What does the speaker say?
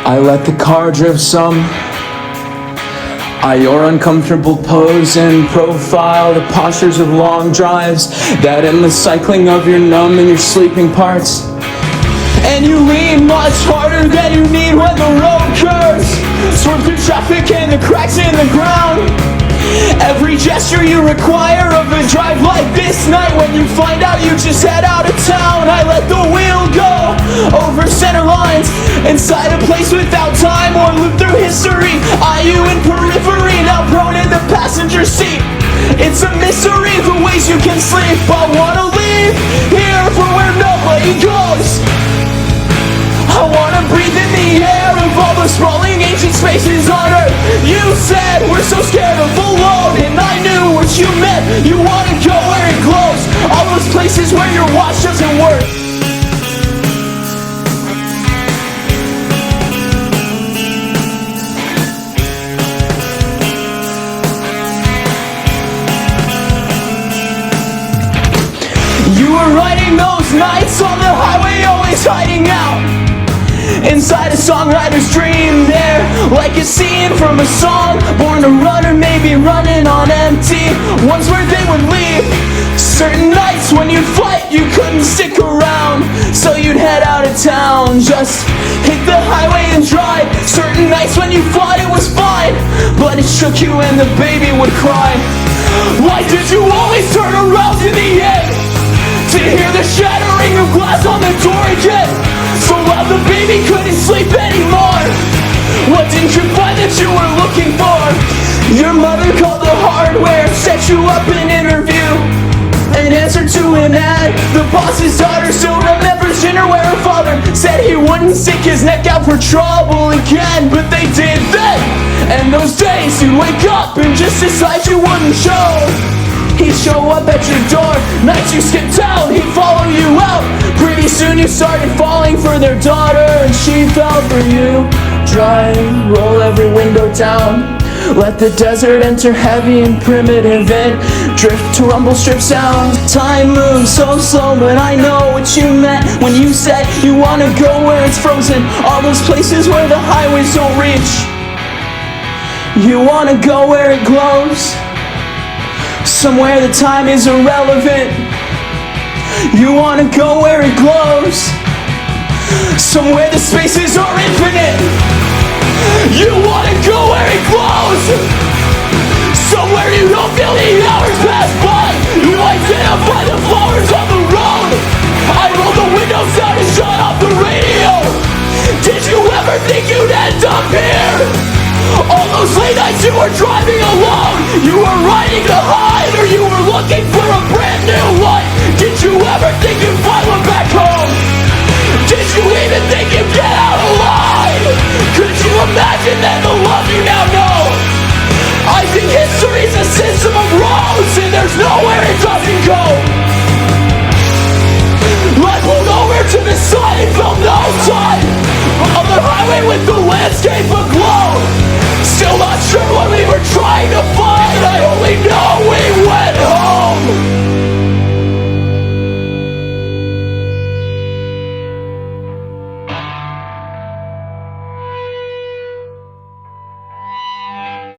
I let the car drift some. Your uncomfortable pose and profile, the postures of long drives, that endless cycling of your numb and your sleeping parts. And you lean much harder than you need when the road curves, swerve through traffic and the cracks in the ground. Every gesture you require of a drive like this night, when you find out you just head out of town. I let the wheel go over center lines, inside a place without time, or loop through history. You in periphery, now prone in the passenger seat. It's a mystery the ways you can sleep. I wanna leave here for where nobody goes. I wanna breathe in the air of all the sprawling ancient spaces on Earth. You said we're so scared of alone, and I knew what you meant. You wanna go where it glows, all those places where your watch doesn't work. You were writing those nights on the highway, always hiding out inside a songwriter's dream, there like a scene from a song. Born to run, or maybe running on empty, ones where they would leave. Certain nights when you'd fight, you couldn't stick around, so you'd head out of town, just hit the highway and drive. Certain nights when you thought it was fine, but it shook you and the baby would cry. Why did you always turn around in the end, to hear the shattering of glass on the door again? So loud the baby couldn't sleep anymore. What didn't you find that you were looking for? Your mother called the hardware, set you up an interview, an answer to an ad. The boss's daughter still remembers dinner where her father said he wouldn't stick his neck out for trouble again, but they did then. And those days you'd wake up and just decide you wouldn't show. He'd show up at your door, nights you skipped out, he'd follow you out. Pretty soon you started falling for their daughter, and she fell for you. Drive, roll every window down, let the desert enter heavy and primitive, and drift to rumble strip sound. Time moves so slow, but I know what you meant when you said you wanna go where it's frozen, all those places where the highways don't reach. You wanna go where it glows, somewhere the time is irrelevant. You wanna go where it glows, somewhere the spaces are infinite. You wanna go where it glows, somewhere you don't feel the hours pass by. You identify the flowers on the road. I roll the windows down and shut off the radio. Did you ever think you'd end up here? All those late nights you were driving alone, you were riding the high, or you were looking for a brand new life. Did you ever think you'd find one back home? Did you even think you'd get out alive? Could you imagine that the love you now know? I think history's a system of roads, and there's nowhere it doesn't go. I pulled over to the side and felt no time on the highway with the landscape